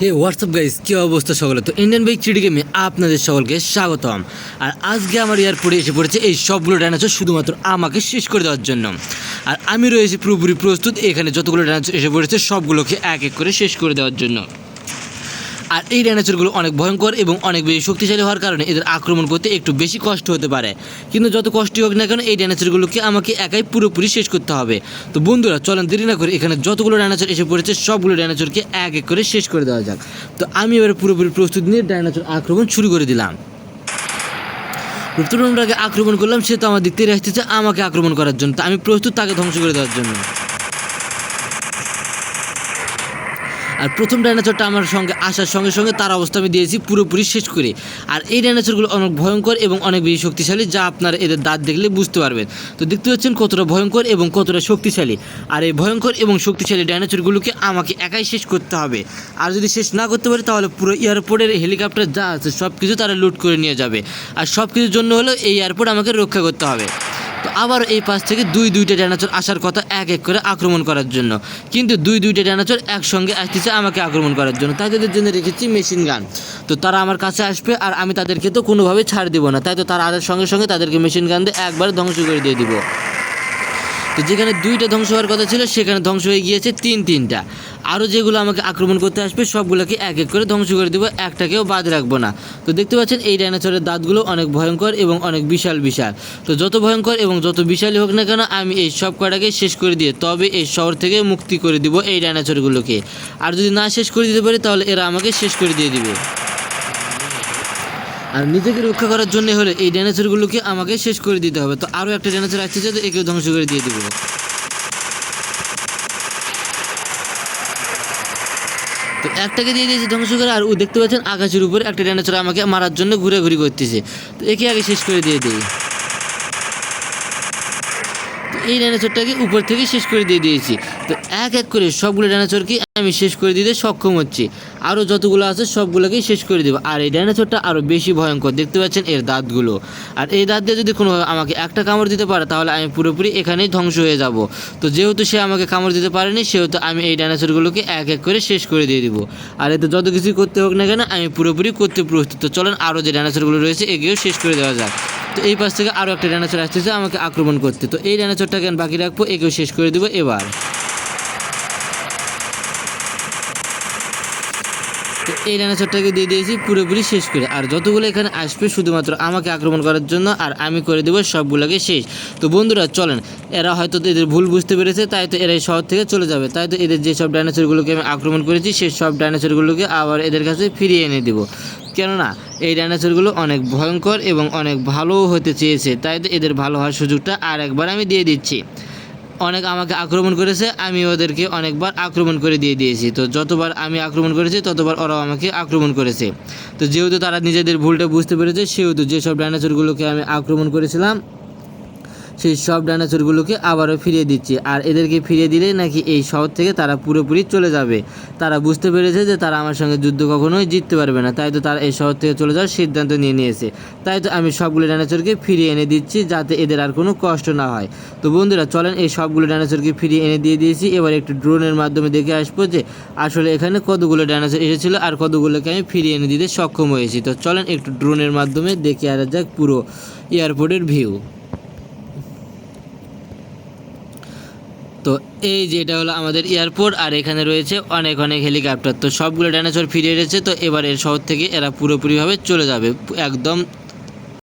হে WhatsApp guys, কী অবস্থা সকলে? তো ইন্ডিয়ান বাইক থ্রিডি গেমে আপনাদের সকলকে স্বাগতম। আর আজকে আমার এয়ারপোর্টে এসে পড়েছে এই সবগুলো ডাইনোসর শুধুমাত্র আমাকে শেষ করে দেওয়ার জন্য। আর আমি রয়েছি পুরোপুরি প্রস্তুত এখানে যতগুলো ডাইনোসর এসে পড়েছে সবগুলোকে এক এক করে শেষ করে দেওয়ার জন্য। আর এই ডাইনোসরগুলো অনেক ভয়ঙ্কর এবং অনেক বেশি শক্তিশালী হওয়ার কারণে এদের আক্রমণ করতে একটু বেশি কষ্ট হতে পারে, কিন্তু যত কষ্টই হোক না কেন এই ডাইনোসরগুলোকে আমাকে একাই পুরোপুরি শেষ করতে হবে। তো বন্ধুরা চলেন দেরি না করে এখানে যতগুলো ডাইনোসর এসে পড়েছে সবগুলো ডাইনোসরকে এক এক করে শেষ করে দেওয়া যাক। তো আমি এবারে পুরোপুরি প্রস্তুত নিয়ে ডাইনোসর আক্রমণ শুরু করে দিলাম। প্রথমটাকে আক্রমণ করলাম, সে তো আমার দিক থেকে আসতেছে আমাকে আক্রমণ করার জন্য, তো আমি প্রস্তুত তাকে ধ্বংস করে দেওয়ার জন্য। আর প্রথম ডাইনোসরটা আমার সঙ্গে আসার সঙ্গে সঙ্গে তার অবস্থা আমি দিয়েছি পুরোপুরি শেষ করে। আর এই ডাইনোসরগুলো অনেক ভয়ঙ্কর এবং অনেক বেশি শক্তিশালী, যা আপনারা এদের দাঁত দেখলে বুঝতে পারবেন। তো দেখতে পাচ্ছেন কতটা ভয়ঙ্কর এবং কতটা শক্তিশালী। আর এই ভয়ঙ্কর এবং শক্তিশালী ডাইনোসরগুলোকে আমাকে একাই শেষ করতে হবে। আর যদি শেষ না করতে পারে তাহলে পুরো এয়ারপোর্টের হেলিকপ্টার যা আছে সব কিছু তারা লুট করে নিয়ে যাবে। আর সব কিছুর জন্য হলো এই এয়ারপোর্ট আমাকে রক্ষা করতে হবে। তো আবার এই পাশ থেকে দুইটা ডাইনোসর আসার কথা এক এক করে আক্রমণ করার জন্য, কিন্তু দুইটা ডাইনোসর একসঙ্গে আসতেছে আমাকে আক্রমণ করার জন্য। তাদের জন্য রেখেছি মেশিন গান। তো তারা আমার কাছে আসবে আর আমি তাদেরকে তো কোনোভাবে ছাড় দেবো না, তাই তো তারা আসার সঙ্গে সঙ্গে তাদেরকে মেশিন গান দিয়ে একবার ধ্বংস করে দিয়ে দিব। তো যেখানে দুইটা ধ্বংস হওয়ার কথা ছিল সেখানে ধ্বংস হয়ে গিয়েছে তিনটা। আরও যেগুলো আমাকে আক্রমণ করতে আসবে সবগুলোকে এক এক করে ধ্বংস করে দেবো, একটাকেও বাদ রাখবো না। তো দেখতে পাচ্ছেন এই ডাইনোসরের দাঁতগুলো অনেক ভয়ঙ্কর এবং অনেক বিশাল। তো যত ভয়ঙ্কর এবং যত বিশালই হোক না কেন আমি এই সব কটাকে শেষ করে দিয়ে তবে এই শহর থেকে মুক্তি করে দিব এই ডাইনোসরগুলোকে। আর যদি না শেষ করে দিতে পারি তাহলে এরা আমাকে শেষ করে দিয়ে দিবে। আর নিজেকে রক্ষা করার জন্য হলে এই ডাইনোসরগুলোকে আমাকে শেষ করে দিতে হবে। তো আরও একটা ডাইনোসর আসতেছে, তো একেও ধ্বংস করে দিয়ে দেবো। তো একটাকে দিয়ে দিয়েছি ধ্বংস করে, আর ও দেখতে পাচ্ছেন আকাশের উপরে একটা ডাইনোসর আমাকে মারার জন্য ঘুরে করতেছে। তো একে আগে শেষ করে দিয়ে দিই। এই ডাইনোসরটাকে উপর থেকে শেষ করে দিয়ে দিয়েছি। তো এক এক করে সবগুলো ডাইনোসরকে আমি শেষ করে দিতে সক্ষম হচ্ছি। আরও যতগুলো আছে সবগুলোকেই শেষ করে দেবো। আর এই ডাইনোসরটা আরও বেশি ভয়ঙ্কর, দেখতে পাচ্ছেন এর দাঁতগুলো। আর এই দাঁত দিয়ে যদি কোনোভাবে আমাকে একটা কামড় দিতে পারে তাহলে আমি পুরোপুরি এখানেই ধ্বংস হয়ে যাব। তো যেহেতু সে আমাকে কামড় দিতে পারেনি সেহেতু আমি এই ডাইনোসরগুলোকে এক এক করে শেষ করে দিয়ে দিব। আর এতে যত কিছুই করতে হোক না কেন আমি পুরোপুরি করতে প্রস্তুত। তো চলেন আরও যে ডাইনোসরগুলো রয়েছে এগিয়েও শেষ করে দেওয়া যাক। তো এই পাশ থেকে আরও একটা ডাইনোসর আসতেছে আমাকে আক্রমণ করতে। তো এই ডাইনোসরটাকে আমি বাকি রাখবো, একেও শেষ করে দেবো এবার। তো এই ডাইনোসরটাকে দিয়ে দিয়েছি পুরোপুরি শেষ করে। আর যতগুলো এখানে আসবে শুধুমাত্র আমাকে আক্রমণ করার জন্য, আর আমি করে দেবো সবগুলোকে শেষ। তো বন্ধুরা চলেন, এরা হয়তো এদের ভুল বুঝতে পেরেছে, তাই তো এরা এই শহর থেকে চলে যাবে। তাই তো এদের যেসব ডাইনোসরগুলোকে আমি আক্রমণ করেছি সেই সব ডাইনোসরগুলোকে আবার এদের কাছে ফিরিয়ে এনে দেবো। কেননা এই ডাইনোসরগুলো অনেক ভয়ঙ্কর এবং অনেক ভালোও হতে চেয়েছে, তাই তো এদের ভালো হওয়ার সুযোগটা আর একবার আমি দিয়ে দিচ্ছি। অনেক আমাকে আক্রমণ করেছে, আমি ওদেরকে অনেকবার আক্রমণ করে দিয়েছি। তো যতবার আমি আক্রমণ করেছি ততবার ওরাও আমাকে আক্রমণ করেছে। তো যেহেতু তারা নিজেদের ভুলটা বুঝতে পেরেছে সেহেতু যেসব ডাইনোসরগুলোকে আমি আক্রমণ করেছিলাম সেই সব ডাইনোসরগুলোকে আবারও ফিরিয়ে দিচ্ছি। আর এদেরকে ফিরিয়ে দিলেই নাকি এই শহর থেকে তারা পুরোপুরি চলে যাবে। তারা বুঝতে পেরেছে যে তারা আমার সঙ্গে যুদ্ধ কখনোই জিততে পারবে না, তাই তো তারা এই শহর থেকে চলে যাওয়ার সিদ্ধান্ত নিয়ে নিয়েছে। তাই তো আমি সবগুলো ডাইনোসরকে ফিরিয়ে এনে দিচ্ছি যাতে এদের আর কোনো কষ্ট না হয়। তো বন্ধুরা চলেন এই সবগুলো ডাইনোসরকে ফিরিয়ে এনে দিয়ে দিয়েছি। এবার একটু ড্রোনের মাধ্যমে দেখে আসবো যে আসলে এখানে কতগুলো ডাইনোসর এসেছিলো আর কতগুলোকে আমি ফিরিয়ে এনে দিতে সক্ষম হয়েছি। তো চলেন একটু ড্রোনের মাধ্যমে দেখে আসা যাক পুরো এয়ারপোর্টের ভিউ। তো এই যে এটা হলো আমাদের এয়ারপোর্ট, আর এখানে রয়েছে অনেক হেলিকপ্টার। তো সবগুলো ডাইনোসর ফিরে এসেছে। তো এবার এর শহর থেকে এরা পুরোপুরিভাবে চলে যাবে একদম